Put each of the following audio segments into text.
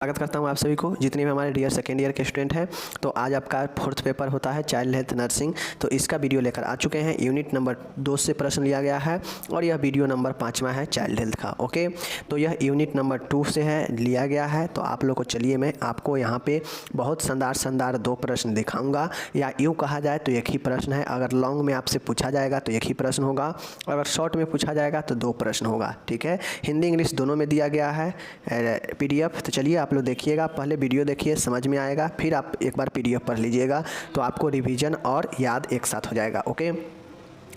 स्वागत करता हूं आप सभी को, जितने भी हमारे डियर सेकेंड ईयर के स्टूडेंट हैं। तो आज आपका फोर्थ पेपर होता है चाइल्ड हेल्थ नर्सिंग। तो इसका वीडियो लेकर आ चुके हैं। यूनिट नंबर 2 से प्रश्न लिया गया है और यह वीडियो नंबर 5वां है चाइल्ड हेल्थ का। ओके, तो यह यूनिट नंबर 2 से है, लिया गया है। तो आप लोग को चलिए मैं आपको यहाँ पे बहुत शानदार 2 प्रश्न दिखाऊँगा, या यूँ कहा जाए तो एक ही प्रश्न है। अगर लॉन्ग में आपसे पूछा जाएगा तो एक ही प्रश्न होगा, अगर शॉर्ट में पूछा जाएगा तो 2 प्रश्न होगा। ठीक है, हिंदी इंग्लिश दोनों में दिया गया है PDF। तो चलिए आप लोग देखिएगा, पहले वीडियो देखिए, समझ में आएगा, फिर आप एक बार PDF पढ़ लीजिएगा तो आपको रिवीजन और याद एक साथ हो जाएगा। ओके,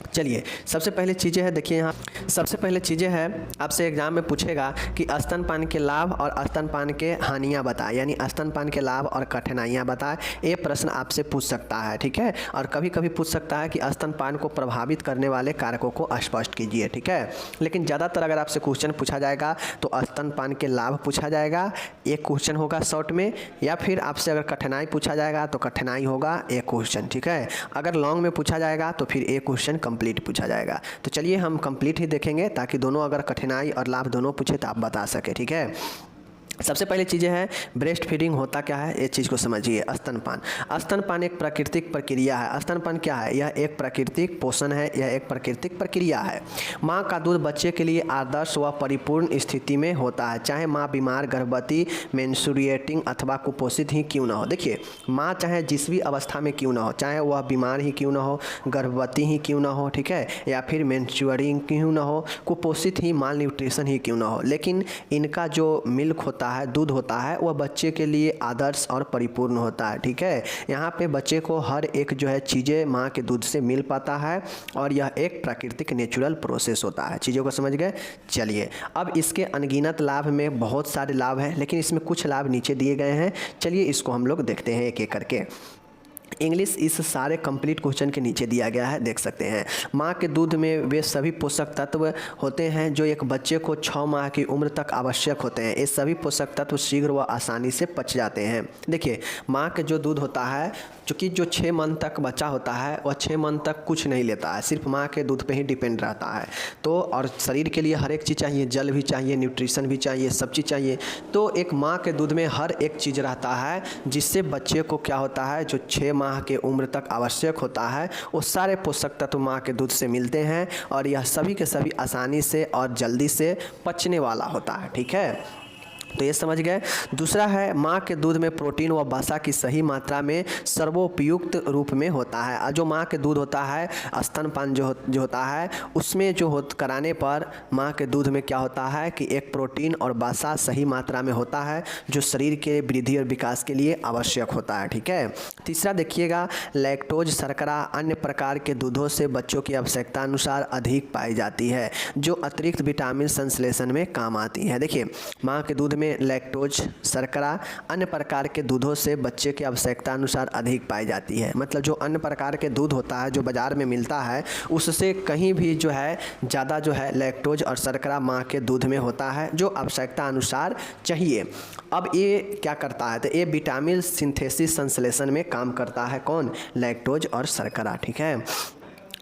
चलिए सबसे पहले चीज़ें है, देखिए यहाँ सबसे पहले चीज़ें है, आपसे एग्जाम में पूछेगा कि स्तनपान के लाभ और स्तनपान के हानियाँ बताएं, यानी स्तनपान के लाभ और कठिनाइयाँ बताएं। ये प्रश्न आपसे पूछ सकता है। ठीक है, और कभी कभी पूछ सकता है कि स्तनपान को प्रभावित करने वाले कारकों को स्पष्ट कीजिए। ठीक है, लेकिन ज़्यादातर अगर आपसे क्वेश्चन पूछा जाएगा तो स्तनपान के लाभ पूछा जाएगा, एक क्वेश्चन होगा शॉर्ट में, या फिर आपसे अगर कठिनाई पूछा जाएगा तो कठिनाई होगा एक क्वेश्चन। ठीक है, अगर लॉन्ग में पूछा जाएगा तो फिर एक क्वेश्चन कंप्लीट पूछा जाएगा। तो चलिए हम कंप्लीट ही देखेंगे, ताकि दोनों अगर कठिनाई और लाभ दोनों पूछे तो आप बता सके। ठीक है, सबसे पहले चीज़ें है, ब्रेस्ट फीडिंग होता क्या है, ये चीज़ को समझिए। स्तनपान एक प्राकृतिक प्रक्रिया है। स्तनपान क्या है? यह एक प्राकृतिक पोषण है, यह एक प्राकृतिक प्रक्रिया है। माँ का दूध बच्चे के लिए आदर्श व परिपूर्ण स्थिति में होता है, चाहे माँ बीमार, गर्भवती, मेंस्ट्रुएटिंग अथवा कुपोषित ही क्यों न हो। देखिए, माँ चाहे जिस भी अवस्था में क्यों न हो, चाहे वह बीमार ही क्यों न हो, गर्भवती ही क्यों न हो, ठीक है, या फिर मेंस्ट्रुएटिंग क्यों न हो, कुपोषित ही, माल न्यूट्रिशन ही क्यों न हो, लेकिन इनका जो मिल्क होता है, दूध होता है, वह बच्चे के लिए आदर्श और परिपूर्ण होता है। ठीक है, यहाँ पे बच्चे को हर एक जो है चीज़ें माँ के दूध से मिल पाता है, और यह एक प्राकृतिक नेचुरल प्रोसेस होता है। चीज़ों को समझ गए। चलिए, अब इसके अनगिनत लाभ में बहुत सारे लाभ हैं, लेकिन इसमें कुछ लाभ नीचे दिए गए हैं। चलिए इसको हम लोग देखते हैं एक एक करके। इंग्लिश इस सारे कंप्लीट क्वेश्चन के नीचे दिया गया है, देख सकते हैं। माँ के दूध में वे सभी पोषक तत्व होते हैं जो एक बच्चे को 6 माह की उम्र तक आवश्यक होते हैं। ये सभी पोषक तत्व शीघ्र व आसानी से पच जाते हैं। देखिए, माँ के जो दूध होता है, चूँकि जो 6 मंथ तक बच्चा होता है वह 6 मंथ तक कुछ नहीं लेता है, सिर्फ माँ के दूध पे ही डिपेंड रहता है। तो और शरीर के लिए हर एक चीज़ चाहिए, जल भी चाहिए, न्यूट्रिशन भी चाहिए, सब चीज़ चाहिए। तो एक माँ के दूध में हर एक चीज़ रहता है, जिससे बच्चे को क्या होता है, जो 6 माह के उम्र तक आवश्यक होता है, वो सारे पोषक तत्व माँ के दूध से मिलते हैं, और यह सभी के सभी आसानी से और जल्दी से पचने वाला होता है। ठीक है, तो ये समझ गए। दूसरा है, माँ के दूध में प्रोटीन व वसा की सही मात्रा में सर्वोपयुक्त रूप में होता है। जो माँ के दूध होता है, स्तनपान जो होता है, उसमें जो कराने पर माँ के दूध में क्या होता है कि एक प्रोटीन और वसा सही मात्रा में होता है, जो शरीर के वृद्धि और विकास के लिए आवश्यक होता है। ठीक है, तीसरा देखिएगा, लैक्टोज शर्करा अन्य प्रकार के दूधों से बच्चों की आवश्यकता अनुसार अधिक पाई जाती है, जो अतिरिक्त विटामिन संश्लेषण में काम आती है। देखिए, माँ के दूध में लैक्टोज शर्करा अन्य प्रकार के दूधों से बच्चे की आवश्यकता अनुसार अधिक पाई जाती है। मतलब जो अन्य प्रकार के दूध होता है जो बाज़ार में मिलता है, उससे कहीं भी जो है ज़्यादा जो है लैक्टोज और शर्करा माँ के दूध में होता है, जो आवश्यकता अनुसार चाहिए। अब ये क्या करता है, तो ये विटामिन सिंथेसिस संश्लेषण में काम करता है। कौन? लैक्टोज और शर्करा। ठीक है,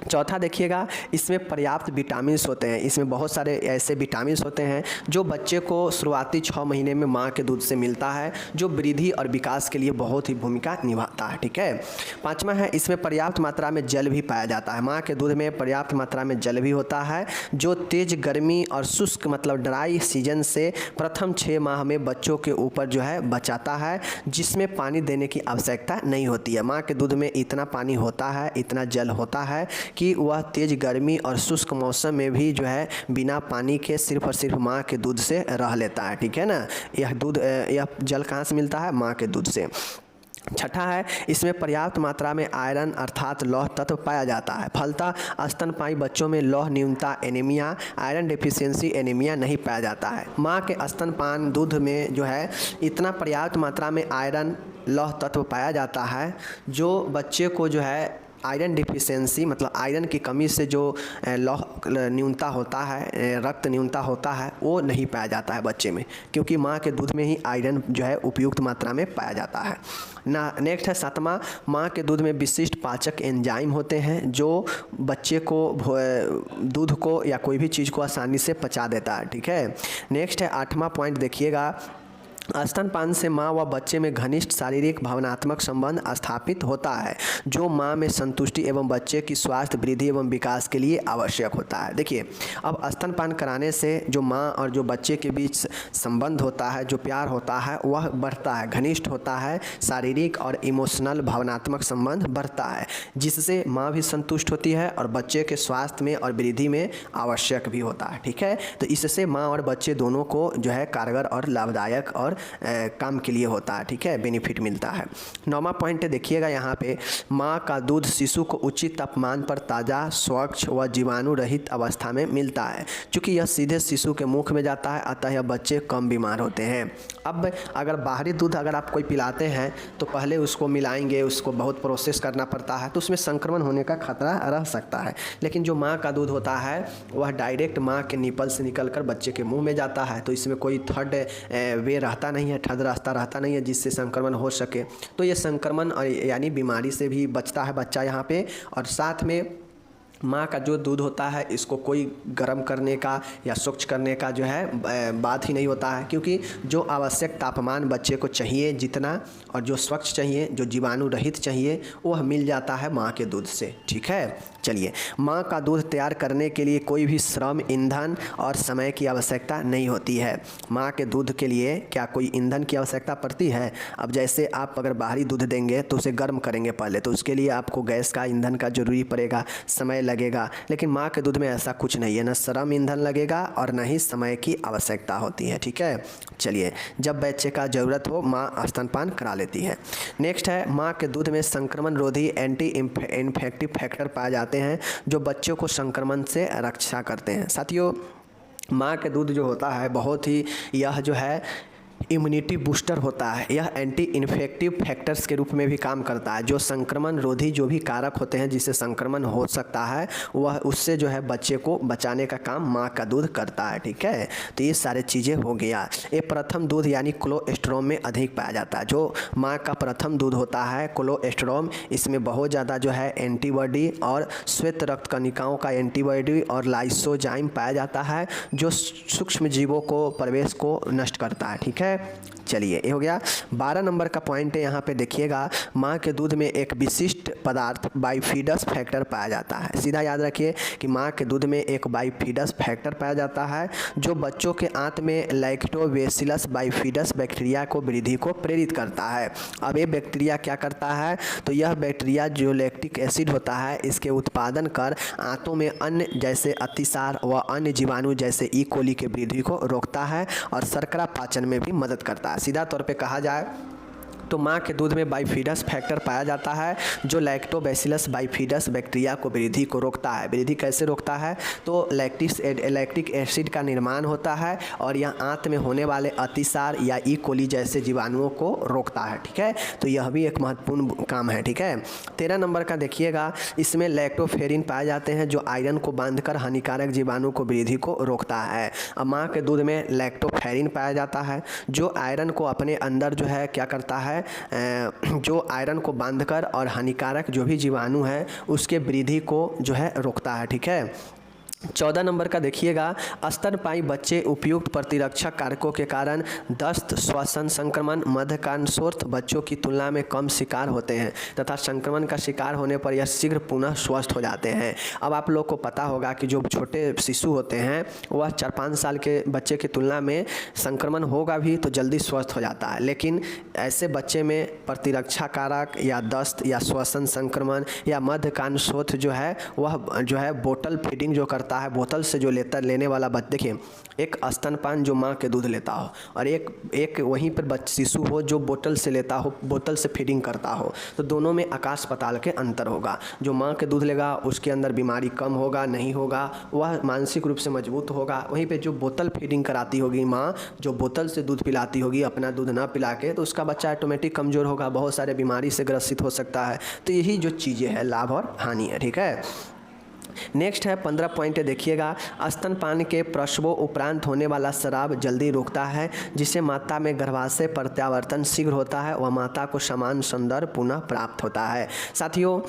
चौथा देखिएगा, इसमें पर्याप्त विटामिन्स होते हैं। इसमें बहुत सारे ऐसे विटामिन्स होते हैं जो बच्चे को शुरुआती 6 महीने में माँ के दूध से मिलता है, जो वृद्धि और विकास के लिए बहुत ही भूमिका निभाता है। ठीक है, पांचवा है, इसमें पर्याप्त मात्रा में जल भी पाया जाता है। माँ के दूध में पर्याप्त मात्रा में जल भी होता है, जो तेज गर्मी और शुष्क मतलब ड्राई सीजन से प्रथम 6 माह में बच्चों के ऊपर जो है बचाता है, जिसमें पानी देने की आवश्यकता नहीं होती है। माँ के दूध में इतना पानी होता है, इतना जल होता है कि वह तेज़ गर्मी और शुष्क मौसम में भी जो है बिना पानी के सिर्फ और सिर्फ माँ के दूध से रह लेता है। ठीक है ना, यह जल कहाँ से मिलता है? माँ के दूध से। छठा है, इसमें पर्याप्त मात्रा में आयरन अर्थात लौह तत्व पाया जाता है। फलतः स्तनपायी बच्चों में लौह न्यूनता एनीमिया, आयरन डेफिशिएंसी एनीमिया नहीं पाया जाता है। माँ के स्तनपान दूध में जो है इतना पर्याप्त मात्रा में आयरन लौह तत्व पाया जाता है, जो बच्चे को जो है आयरन डिफिशियंसी मतलब आयरन की कमी से जो लौह न्यूनता होता है, रक्त न्यूनता होता है, वो नहीं पाया जाता है बच्चे में, क्योंकि माँ के दूध में ही आयरन जो है उपयुक्त मात्रा में पाया जाता है ना। नेक्स्ट है सातवां, माँ के दूध में विशिष्ट पाचक एंजाइम होते हैं, जो बच्चे को दूध को या कोई भी चीज़ को आसानी से पचा देता है। ठीक है, नेक्स्ट है 8वां पॉइंट देखिएगा, स्तनपान से माँ व बच्चे में घनिष्ठ शारीरिक भावनात्मक संबंध स्थापित होता है, जो माँ में संतुष्टि एवं बच्चे की स्वास्थ्य वृद्धि एवं विकास के लिए आवश्यक होता है। देखिए, अब स्तनपान कराने से जो माँ और जो बच्चे के बीच संबंध होता है, जो प्यार होता है, वह बढ़ता है, घनिष्ठ होता है, शारीरिक और इमोशनल भावनात्मक संबंध बढ़ता है, जिससे माँ भी संतुष्ट होती है और बच्चे के स्वास्थ्य में और वृद्धि में आवश्यक भी होता है। ठीक है, तो इससे माँ और बच्चे दोनों को जो है कारगर और लाभदायक और काम के लिए होता है। ठीक है, बेनिफिट मिलता है। 9वां पॉइंट देखिएगा यहाँ पे, माँ का दूध शिशु को उचित तापमान पर ताज़ा, स्वच्छ व जीवाणु रहित अवस्था में मिलता है। चूँकि यह सीधे शिशु के मुख में जाता है, अतः यह बच्चे कम बीमार होते हैं। अब अगर बाहरी दूध अगर आप कोई पिलाते हैं तो पहले उसको मिलाएंगे, उसको बहुत प्रोसेस करना पड़ता है, तो उसमें संक्रमण होने का खतरा रह सकता है। लेकिन जो माँ का दूध होता है वह डायरेक्ट माँ के निपल से निकलकर बच्चे के मुंह में जाता है, तो इसमें कोई थर्ड वे रहता नहीं है, थर्ड रास्ता रहता नहीं है जिससे संक्रमण हो सके। तो ये संक्रमण यानी बीमारी से भी बचता है बच्चा यहाँ पे। और साथ में माँ का जो दूध होता है इसको कोई गर्म करने का या स्वच्छ करने का जो है बात ही नहीं होता है, क्योंकि जो आवश्यक तापमान बच्चे को चाहिए जितना, और जो स्वच्छ चाहिए, जो जीवाणु रहित चाहिए, वह मिल जाता है माँ के दूध से। ठीक है, चलिए, माँ का दूध तैयार करने के लिए कोई भी श्रम, ईंधन और समय की आवश्यकता नहीं होती है। माँ के दूध के लिए क्या कोई ईंधन की आवश्यकता पड़ती है? अब जैसे आप अगर बाहरी दूध देंगे तो उसे गर्म करेंगे पहले, तो उसके लिए आपको गैस का, ईंधन का जरूरी पड़ेगा, समय लगेगा। लेकिन माँ के दूध में ऐसा कुछ नहीं है, न श्रम ईंधन लगेगा और न ही समय की आवश्यकता होती है। ठीक है, चलिए, जब बच्चे का ज़रूरत हो माँ स्तनपान करा लेती है। नेक्स्ट है, माँ के दूध में संक्रमण रोधी एंटी इन्फेक्टिव फैक्टर पाए जाते हैं, जो बच्चों को संक्रमण से रक्षा करते हैं। साथियों, माँ के दूध जो होता है बहुत ही, यह जो है इम्यूनिटी बूस्टर होता है। यह एंटी इन्फेक्टिव फैक्टर्स के रूप में भी काम करता है, जो संक्रमण रोधी जो भी कारक होते हैं जिससे संक्रमण हो सकता है, वह उससे जो है बच्चे को बचाने का काम माँ का दूध करता है। ठीक है, तो ये सारे चीज़ें हो गया। ये प्रथम दूध यानी कोलोस्ट्रम में अधिक पाया जाता है। जो माँ का प्रथम दूध होता है कोलोस्ट्रम, इसमें बहुत ज़्यादा जो है एंटीबॉडी और श्वेत रक्त कणिकाओं का एंटीबॉडी और लाइसोजाइम पाया जाता है, जो सूक्ष्म जीवों को प्रवेश को नष्ट करता है। ठीक है, चलिए, ये हो गया। 12 नंबर का पॉइंट है, यहाँ पे देखिएगा, माँ के दूध में एक विशिष्ट पदार्थ बाइफिडस फैक्टर पाया जाता है। सीधा याद रखिए कि माँ के दूध में एक बाइफिडस फैक्टर पाया जाता है, जो बच्चों के आंत में लैक्टोबैसिलस बाइफिडस बैक्टीरिया को वृद्धि को प्रेरित करता है। अब ये बैक्टीरिया क्या करता है, तो यह बैक्टीरिया जो लैक्टिक एसिड होता है इसके उत्पादन कर आंतों में अन्न जैसे अतिसार व अन्य जीवाणु जैसे ई कोली के वृद्धि को रोकता है और शर्करा पाचन में भी मदद करता है। सीधा तौर पे कहा जाए तो माँ के दूध में बाइफिडस फैक्टर पाया जाता है, जो लैक्टोबैसिलस बाइफिडस बैक्टीरिया को वृद्धि को रोकता है। वृद्धि कैसे रोकता है, तो लैक्टिक एसिड का निर्माण होता है और यह आंत में होने वाले अतिसार या ई कोली जैसे जीवाणुओं को रोकता है। ठीक है, तो यह भी एक महत्वपूर्ण काम है। ठीक है, 13 नंबर का देखिएगा, इसमें लैक्टोफेरिन पाए जाते हैं, जो आयरन को बांधकर हानिकारक जीवाणु को वृद्धि को रोकता है। अब माँ के दूध में लैक्टोफेरिन पाया जाता है, जो आयरन को अपने अंदर जो है क्या करता है, जो आयरन को बांधकर और हानिकारक जो भी जीवाणु है उसके वृद्धि को जो है रोकता है। ठीक है, 14 नंबर का देखिएगा, स्तनपायी बच्चे उपयुक्त प्रतिरक्षक कारकों के कारण दस्त, श्वसन संक्रमण, मध्यकान शोथ बच्चों की तुलना में कम शिकार होते हैं तथा संक्रमण का शिकार होने पर यह शीघ्र पुनः स्वस्थ हो जाते हैं। अब आप लोग को पता होगा कि जो छोटे शिशु होते हैं वह 4-5 साल के बच्चे की तुलना में संक्रमण होगा भी तो जल्दी स्वस्थ हो जाता है, लेकिन ऐसे बच्चे में प्रतिरक्षा कारक या दस्त या श्वसन संक्रमण या मध्यकान शोथ जो है वह जो है बोतल फीडिंग जो करता है, बोतल से जो लेने वाला बच्चा, देखिए एक स्तनपान जो माँ के दूध लेता हो और एक वहीं पर शिशु हो जो बोतल से लेता हो, बोतल से फीडिंग करता हो, तो दोनों में आकाश पाताल के अंतर होगा। जो माँ के दूध लेगा उसके अंदर बीमारी कम होगा, नहीं होगा, वह मानसिक रूप से मजबूत होगा। वहीं पे जो बोतल फीडिंग कराती होगी माँ, जो बोतल से दूध पिलाती होगी अपना दूध ना पिला के, तो उसका बच्चा ऑटोमेटिक कमज़ोर होगा, बहुत सारे बीमारी से ग्रसित हो सकता है। तो यही जो चीज़ें हैं लाभ और हानि है। ठीक है, नेक्स्ट है 15 पॉइंट देखिएगा, स्तनपान के प्रसवों उपरांत होने वाला स्राव जल्दी रुकता है, जिससे माता में गर्भाशय प्रत्यावर्तन शीघ्र होता है व माता को समान संदर्भ पुनः प्राप्त होता है। साथियों,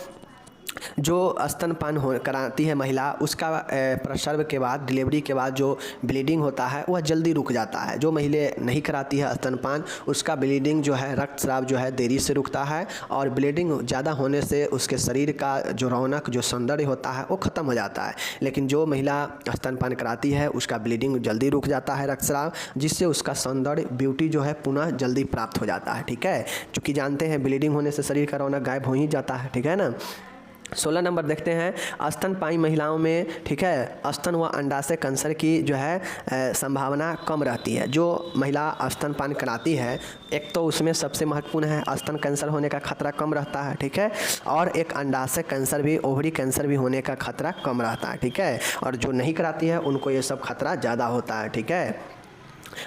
जो स्तनपान कराती है महिला, उसका प्रसव के बाद, डिलीवरी के बाद जो ब्लीडिंग होता है वह जल्दी रुक जाता है। जो महिलाएं नहीं कराती है स्तनपान, उसका ब्लीडिंग जो है, रक्तस्राव जो है देरी से रुकता है और ब्लीडिंग ज़्यादा होने से उसके शरीर का जो रौनक, जो सौंदर्य होता है वो ख़त्म हो जाता है। लेकिन जो महिला स्तनपान कराती है उसका ब्लीडिंग जल्दी रुक जाता है, रक्तस्राव, जिससे उसका सौंदर्य, ब्यूटी जो है पुनः जल्दी प्राप्त हो जाता है। ठीक है, चूँकि जानते हैं ब्लीडिंग होने से शरीर का रौनक गायब हो ही जाता है। ठीक है ना। 16 नंबर देखते हैं, स्तनपायी महिलाओं में, ठीक है, स्तन व अंडाशय कैंसर की जो है संभावना कम रहती है। जो महिला स्तनपान कराती है, एक तो उसमें सबसे महत्वपूर्ण है स्तन कैंसर होने का खतरा कम रहता है। ठीक है, और एक अंडाशय कैंसर भी, ओवरी कैंसर भी होने का खतरा कम रहता है। ठीक है, और जो नहीं कराती है उनको ये सब खतरा ज़्यादा होता है। ठीक है,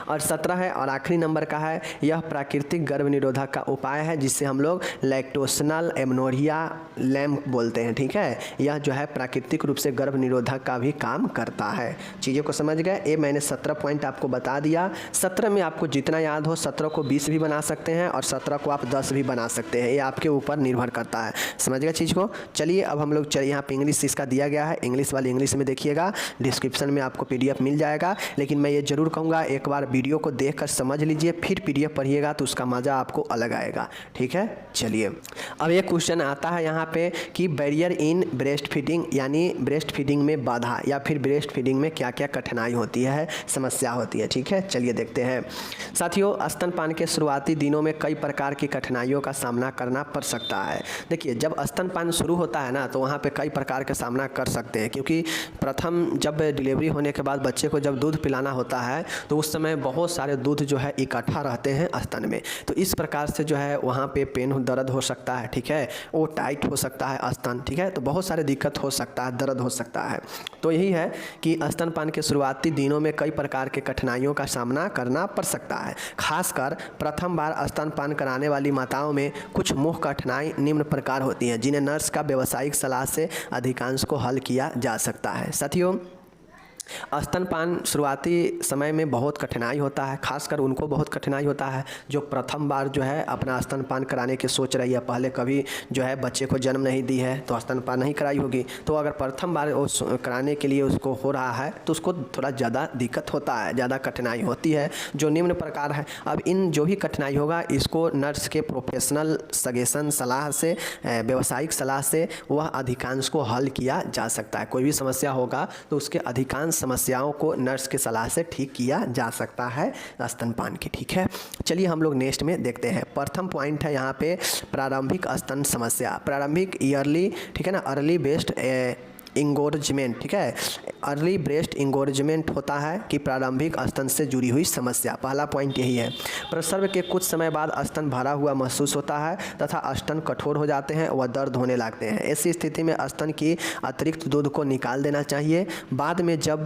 और 17 है और आखिरी नंबर का है, यह प्राकृतिक गर्भ निरोधक का उपाय है जिससे हम लोग लैक्टोशनल एमनोरिया लैम्प बोलते हैं। ठीक है, यह जो है प्राकृतिक रूप से गर्भ निरोधक का भी काम करता है। चीज़ों को समझ गए। ये मैंने 17 पॉइंट आपको बता दिया। 17 में आपको जितना याद हो, 17 को 20 भी बना सकते हैं और 17 को आप 10 भी बना सकते हैं। ये आपके ऊपर निर्भर करता है। समझ गए चीज़ को। चलिए अब हम लोग यहाँ पे इंग्लिश इसका दिया गया है, इंग्लिश वाली इंग्लिश में देखिएगा, डिस्क्रिप्शन में आपको PDF मिल जाएगा। लेकिन मैं ये ज़रूर कहूँगा, एक बार वीडियो को देखकर समझ लीजिए, फिर PDF पढ़िएगा तो उसका मज़ा आपको अलग आएगा। ठीक है, चलिए अब ये क्वेश्चन आता है यहाँ पे कि बैरियर इन ब्रेस्ट फीडिंग, यानी ब्रेस्ट फीडिंग में बाधा या फिर ब्रेस्ट फीडिंग में क्या क्या कठिनाई होती है, समस्या होती है। ठीक है, चलिए देखते हैं। साथियों, स्तनपान के शुरुआती दिनों में कई प्रकार की कठिनाइयों का सामना करना पड़ सकता है। देखिए, जब स्तनपान शुरू होता है ना, तो वहाँ पे कई प्रकार का सामना कर सकते हैं, क्योंकि प्रथम जब डिलीवरी होने के बाद बच्चे को जब दूध पिलाना होता है तो उस समय बहुत सारे दूध जो है इकट्ठा रहते हैं स्तन में, तो इस प्रकार से जो है वहाँ पे पेन, दर्द हो सकता है। ठीक है, वो टाइट हो सकता है स्तन। ठीक है, तो बहुत सारे दिक्कत हो सकता है, दर्द हो सकता है। तो यही है कि स्तनपान के शुरुआती दिनों में कई प्रकार के कठिनाइयों का सामना करना पड़ सकता है। खासकर प्रथम बार स्तनपान कराने वाली माताओं में कुछ मुख्य कठिनाई निम्न प्रकार होती हैं, जिन्हें नर्स का व्यावसायिक सलाह से अधिकांश को हल किया जा सकता है। साथियों, स्तनपान शुरुआती समय में बहुत कठिनाई होता है, खासकर उनको बहुत कठिनाई होता है जो प्रथम बार जो है अपना स्तनपान कराने की सोच रही है। पहले कभी जो है बच्चे को जन्म नहीं दी है तो स्तनपान नहीं कराई होगी, तो अगर प्रथम बार उस कराने के लिए उसको हो रहा है तो उसको थोड़ा ज़्यादा दिक्कत होता है, ज़्यादा कठिनाई होती है, जो निम्न प्रकार है। अब इन जो भी कठिनाई होगा, इसको नर्स के प्रोफेशनल सजेशन, सलाह से, व्यावसायिक सलाह से वह अधिकांश को हल किया जा सकता है। कोई भी समस्या होगा तो उसके अधिकांश समस्याओं को नर्स के सलाह से ठीक किया जा सकता है स्तनपान की। ठीक है, चलिए हम लोग नेक्स्ट में देखते हैं। प्रथम पॉइंट है यहाँ पे प्रारंभिक स्तन समस्या, प्रारंभिक ईयरली, ठीक है ना, अर्ली ब्रेस्ट इंगोर्जमेंट। ठीक है, अर्ली ब्रेस्ट इंगोर्जमेंट होता है कि प्रारंभिक स्तन से जुड़ी हुई समस्या। पहला पॉइंट यही है। प्रसव के कुछ समय बाद स्तन भरा हुआ महसूस होता है तथा स्तन कठोर हो जाते हैं व दर्द होने लगते हैं। ऐसी स्थिति में स्तन की अतिरिक्त दूध को निकाल देना चाहिए। बाद में जब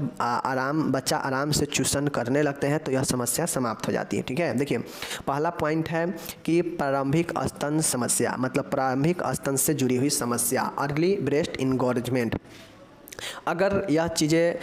बच्चा आराम से चूसन करने लगते हैं तो यह समस्या समाप्त हो जाती है। ठीक है, देखिए पहला पॉइंट है कि प्रारंभिक स्तन समस्या, मतलब प्रारंभिक स्तन से जुड़ी हुई समस्या, अर्ली ब्रेस्ट इंगोर्जमेंट। अगर यह चीज़ें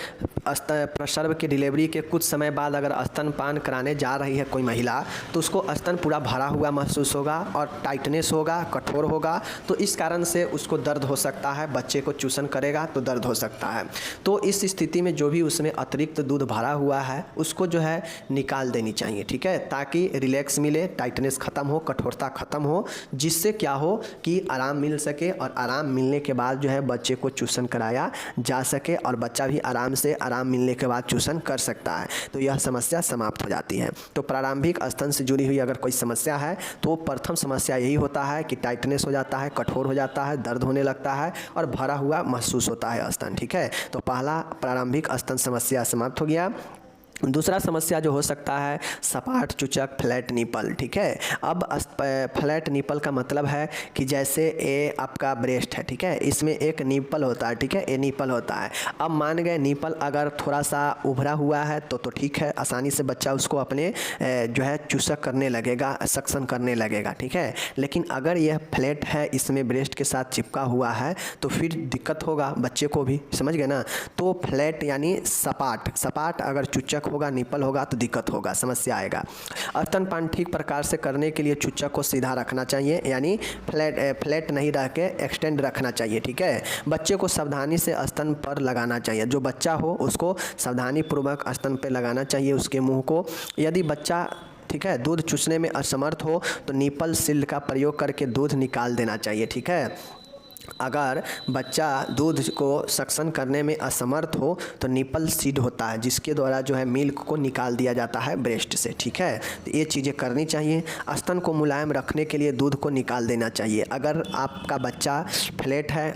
प्रसव के डिलीवरी के कुछ समय बाद अगर स्तनपान कराने जा रही है कोई महिला, तो उसको स्तन पूरा भरा हुआ महसूस होगा और टाइटनेस होगा, कठोर होगा, तो इस कारण से उसको दर्द हो सकता है। बच्चे को चूसन करेगा तो दर्द हो सकता है। तो इस स्थिति में जो भी उसमें अतिरिक्त दूध भरा हुआ है उसको जो है निकाल देनी चाहिए। ठीक है, ताकि रिलैक्स मिले, टाइटनेस ख़त्म हो, कठोरता ख़त्म हो, जिससे क्या हो कि आराम मिल सके और आराम मिलने के बाद जो है बच्चे को चूसन कराया जा सके और बच्चा भी आराम मिलने के बाद चूसन कर सकता है। तो यह समस्या समाप्त हो जाती है। तो प्रारंभिक स्तन से जुड़ी हुई अगर कोई समस्या है तो प्रथम समस्या यही होता है कि टाइटनेस हो जाता है, कठोर हो जाता है, दर्द होने लगता है और भरा हुआ महसूस होता है स्तन। ठीक है, तो पहला प्रारंभिक स्तन समस्या समाप्त हो गया। दूसरा समस्या जो हो सकता है सपाट चुचक, फ्लैट निपल। ठीक है, अब फ्लैट निपल का मतलब है कि जैसे ये आपका ब्रेस्ट है, ठीक है, इसमें एक निपल होता है। ठीक है, ये निपल होता है। अब मान गए निपल अगर थोड़ा सा उभरा हुआ है तो ठीक है, आसानी से बच्चा उसको अपने जो है चूसक करने लगेगा, सक्शन करने लगेगा। ठीक है, लेकिन अगर यह फ्लैट है, इसमें ब्रेस्ट के साथ चिपका हुआ है, तो फिर दिक्कत होगा बच्चे को भी। समझ गए ना। तो फ्लैट यानी सपाट अगर चुचक चूचक होगा, निपल होगा तो दिक्कत होगा, समस्या आएगा। स्तनपान ठीक प्रकार से करने के लिए चूचक को सीधा रखना चाहिए, यानी फ्लैट नहीं रह के एक्सटेंड रखना चाहिए, ठीक है। बच्चे को सावधानी से स्तन पर लगाना चाहिए, जो बच्चा हो उसको सावधानी पूर्वक स्तन पर लगाना चाहिए, उसके मुंह को। यदि बच्चा, ठीक है, दूध चूसने में असमर्थ हो तो निपल शील्ड का प्रयोग करके दूध निकाल देना चाहिए, ठीक है। अगर बच्चा दूध को सक्शन करने में असमर्थ हो तो निपल सीड होता है, जिसके द्वारा जो है मिल्क को निकाल दिया जाता है ब्रेस्ट से, ठीक है। तो ये चीज़ें करनी चाहिए। स्तन को मुलायम रखने के लिए दूध को निकाल देना चाहिए। अगर आपका बच्चा फ्लैट है,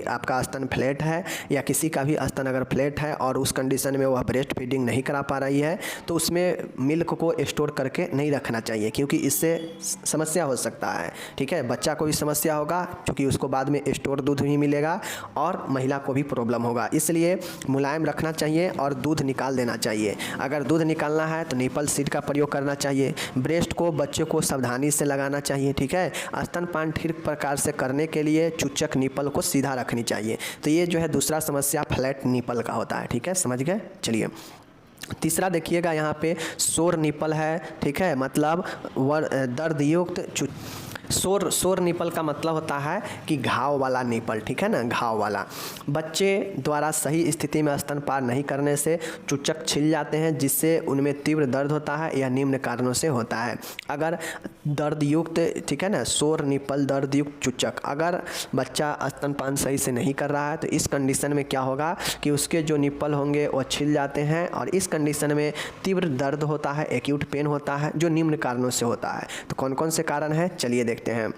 आपका स्तन फ्लैट है या किसी का भी स्तन अगर फ्लैट है और उस कंडीशन में वह ब्रेस्ट फीडिंग नहीं करा पा रही है तो उसमें मिल्क को स्टोर करके नहीं रखना चाहिए, क्योंकि इससे समस्या हो सकता है, ठीक है। बच्चा को भी समस्या होगा क्योंकि उसको बाद में स्टोर दूध ही मिलेगा और महिला को भी प्रॉब्लम होगा, इसलिए मुलायम रखना चाहिए और दूध निकाल देना चाहिए। अगर दूध निकालना है तो निपल सीड का प्रयोग करना चाहिए। ब्रेस्ट को बच्चे को सावधानी से लगाना चाहिए, ठीक है। स्तनपान ठीक प्रकार से करने के लिए चूचक निपल को सीधा रखनी चाहिए। तो ये जो है दूसरा समस्या फ्लैट निपल का होता है, ठीक है, समझ गए। चलिए तीसरा देखिएगा, यहाँ पे सोर निपल है, ठीक है, मतलब दर्द युक्त सोर निपल का मतलब होता है कि घाव वाला निपल, ठीक है ना, घाव वाला। बच्चे द्वारा सही स्थिति में स्तनपान नहीं करने से चूचक छिल जाते हैं, जिससे उनमें तीव्र दर्द होता है। यह निम्न कारणों से होता है। अगर दर्द युक्त, ठीक है ना, सोर निपल दर्द युक्त चूचक, अगर बच्चा स्तनपान सही से नहीं कर रहा है तो इस कंडीशन में क्या होगा कि उसके जो निपल होंगे वो छिल जाते हैं और इस कंडीशन में तीव्र दर्द होता है, एक्यूट पेन होता है, जो निम्न कारणों से होता है। तो कौन कौन से कारण हैं, चलिए देखते हैं।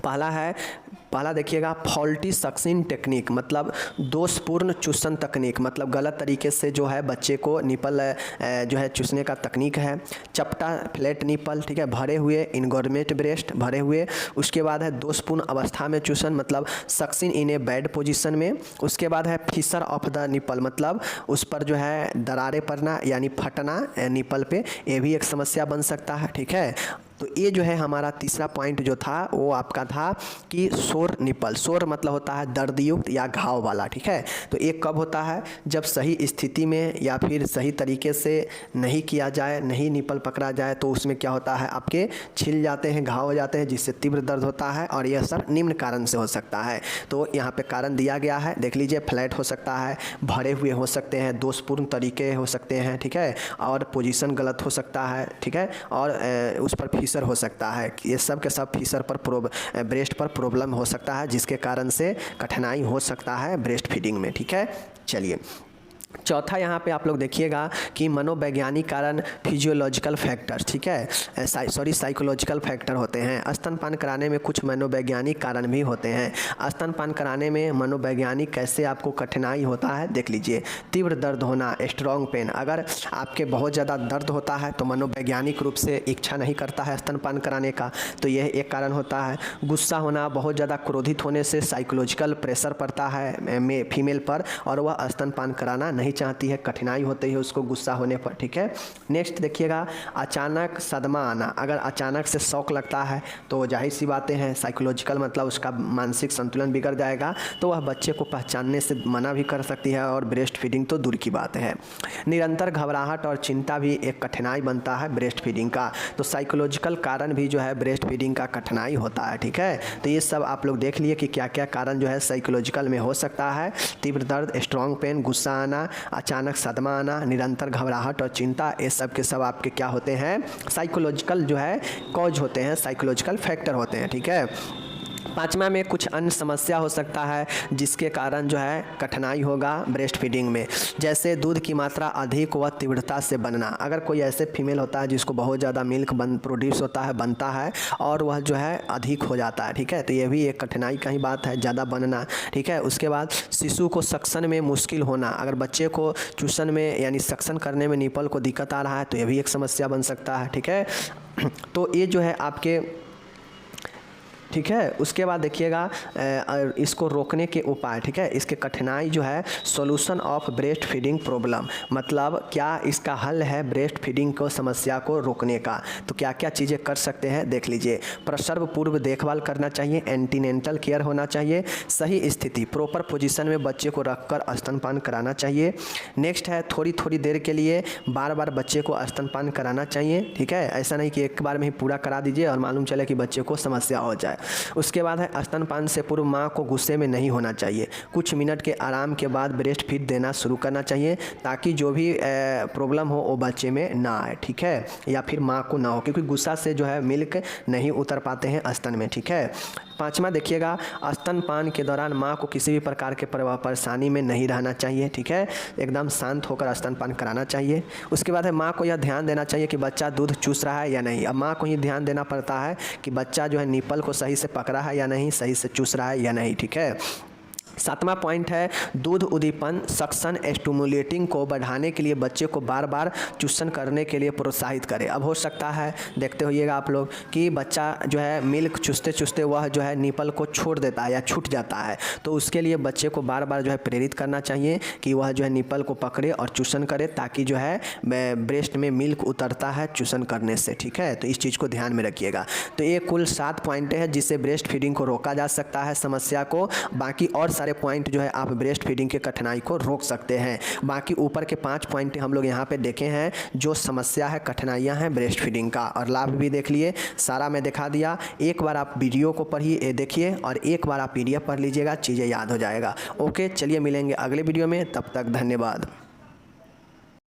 पहला देखिएगा फॉल्टी सक्सिंग टेक्निक, मतलब दोषपूर्ण चूसन तकनीक, मतलब गलत तरीके से जो है बच्चे को निपल जो है चूसने का तकनीक है। चपटा फ्लैट निपल, ठीक है, भरे हुए इनगोर्मेट ब्रेस्ट भरे हुए। उसके बाद है दोषपूर्ण अवस्था में चूसन, मतलब सक्सिंग इन ए बैड पोजीशन में। उसके बाद है फिशर ऑफ द निपल, मतलब उस पर जो है दरारें पड़ना यानी फटना निपल पे, ये भी एक समस्या बन सकता है, ठीक है। तो ये जो है हमारा तीसरा पॉइंट जो था वो आपका था कि सोर निपल, सोर मतलब होता है दर्दयुक्त या घाव वाला, ठीक है। तो ये कब होता है, जब सही स्थिति में या फिर सही तरीके से नहीं किया जाए, नहीं निपल पकड़ा जाए तो उसमें क्या होता है, आपके छिल जाते हैं, घाव हो जाते हैं, जिससे तीव्र दर्द होता है और यह सब निम्न कारण से हो सकता है। तो यहाँ पे कारण दिया गया है, देख लीजिए, फ्लैट हो सकता है, भरे हुए हो सकते हैं, दोषपूर्ण तरीके हो सकते हैं, ठीक है, और पोजीशन गलत हो सकता है, ठीक है, और उस पर फिशर हो सकता है। ये सब के सब फिशर पर ब्रेस्ट पर प्रॉब्लम हो सकता है, जिसके कारण से कठिनाई हो सकता है ब्रेस्ट फीडिंग में, ठीक है। चलिए चौथा यहाँ पे आप लोग देखिएगा कि मनोवैज्ञानिक कारण फिजियोलॉजिकल फैक्टर, ठीक है, साइकोलॉजिकल फैक्टर होते हैं। स्तनपान कराने में कुछ मनोवैज्ञानिक कारण भी होते हैं। स्तनपान कराने में मनोवैज्ञानिक कैसे आपको कठिनाई होता है, देख लीजिए। तीव्र दर्द होना, स्ट्रॉन्ग पेन, अगर आपके बहुत ज़्यादा दर्द होता है तो मनोवैज्ञानिक रूप से इच्छा नहीं करता है स्तनपान कराने का, तो यह एक कारण होता है। गुस्सा होना, बहुत ज़्यादा क्रोधित होने से साइकोलॉजिकल प्रेशर पड़ता है फीमेल पर और वह स्तनपान कराना नहीं चाहती है, कठिनाई होती है उसको गुस्सा होने पर, ठीक है। नेक्स्ट देखिएगा, अचानक सदमा आना, अगर अचानक से शौक लगता है तो जाहिर सी बातें हैं, साइकोलॉजिकल मतलब उसका मानसिक संतुलन बिगड़ जाएगा, तो वह बच्चे को पहचानने से मना भी कर सकती है और ब्रेस्ट फीडिंग तो दूर की बात है। निरंतर घबराहट और चिंता भी एक कठिनाई बनता है ब्रेस्ट फीडिंग का, तो साइकोलॉजिकल कारण भी जो है ब्रेस्ट फीडिंग का कठिनाई होता है, ठीक है। तो ये सब आप लोग देख लिए कि क्या क्या कारण जो है साइकोलॉजिकल में हो सकता है। तीव्र दर्द, स्ट्रॉन्ग पेन, गुस्सा आना, अचानक सदमा आना, निरंतर घबराहट और चिंता, ये सब के सब आपके क्या होते हैं, साइकोलॉजिकल जो है कॉज होते हैं, साइकोलॉजिकल फैक्टर होते हैं, ठीक है। पाँचवा में कुछ अन्य समस्या हो सकता है जिसके कारण जो है कठिनाई होगा ब्रेस्ट फीडिंग में, जैसे दूध की मात्रा अधिक व तीव्रता से बनना। अगर कोई ऐसे फीमेल होता है जिसको बहुत ज़्यादा मिल्क प्रोड्यूस होता है, बनता है और वह जो है अधिक हो जाता है, ठीक है, तो ये भी एक कठिनाई का ही बात है, ज़्यादा बनना, ठीक है। उसके बाद शिशु को सक्शन में मुश्किल होना, अगर बच्चे को चूसन में यानी सक्शन करने में निपल को दिक्कत आ रहा है तो ये भी एक समस्या बन सकता है, ठीक है। तो ये जो है आपके, ठीक है। उसके बाद देखिएगा इसको रोकने के उपाय, ठीक है। इसके कठिनाई जो है solution of breast feeding problem, मतलब क्या इसका हल है ब्रेस्ट फीडिंग को समस्या को रोकने का। तो क्या क्या चीज़ें कर सकते हैं देख लीजिए। प्रसव पूर्व देखभाल करना चाहिए, एंटीनेंटल केयर होना चाहिए, सही स्थिति प्रॉपर पोजीशन में बच्चे को रखकर स्तनपान कराना चाहिए। नेक्स्ट है थोड़ी थोड़ी देर के लिए बार बार बच्चे को स्तनपान कराना चाहिए, ठीक है। ऐसा नहीं कि एक बार में ही पूरा करा दीजिए और मालूम चले कि बच्चे को समस्या हो जाए। उसके बाद है स्तनपान से पूर्व माँ को गुस्से में नहीं होना चाहिए, कुछ मिनट के आराम के बाद ब्रेस्ट फीड देना शुरू करना चाहिए ताकि जो भी प्रॉब्लम हो वो बच्चे में ना आए, ठीक है, या फिर माँ को ना हो, क्योंकि गुस्सा से जो है मिल्क नहीं उतर पाते हैं स्तन में, ठीक है। पाँचवा देखिएगा स्तनपान के दौरान माँ को किसी भी प्रकार के परेशानी में नहीं रहना चाहिए, ठीक है, एकदम शांत होकर स्तनपान कराना चाहिए। उसके बाद है माँ को यह ध्यान देना चाहिए कि बच्चा दूध चूस रहा है या नहीं। अब माँ को ये ध्यान देना पड़ता है कि बच्चा जो है निपल को सही से पकड़ा है या नहीं, सही से चूस रहा है या नहीं, ठीक है। सातवां पॉइंट है दूध उद्दीपन सक्शन स्टिमुलेटिंग को बढ़ाने के लिए बच्चे को बार बार चूसन करने के लिए प्रोत्साहित करें। अब हो सकता है देखते होइएगा आप लोग कि बच्चा जो है मिल्क चूसते चूसते वह जो है निपल को छोड़ देता है या छूट जाता है, तो उसके लिए बच्चे को बार बार जो है प्रेरित करना चाहिए कि वह जो है निपल को पकड़े और चूसन करे, ताकि जो है ब्रेस्ट में मिल्क उतरता है चूसन करने से, ठीक है। तो इस चीज़ को ध्यान में रखिएगा। तो ये कुल 7 पॉइंट है जिससे ब्रेस्ट फीडिंग को रोका जा सकता है समस्या को। बाकी और सारे पॉइंट जो है आप ब्रेस्ट फीडिंग के कठिनाई को रोक सकते हैं। बाकी ऊपर के 5 पॉइंट हम लोग यहाँ पे देखे हैं जो समस्या है, कठिनाइयाँ हैं ब्रेस्ट फीडिंग का, और लाभ भी देख लिए, सारा मैं दिखा दिया। एक बार आप वीडियो को पढ़िए, देखिए, और एक बार आप PDF पढ़ लीजिएगा, चीज़ें याद हो जाएगा। ओके, चलिए मिलेंगे अगले वीडियो में, तब तक धन्यवाद।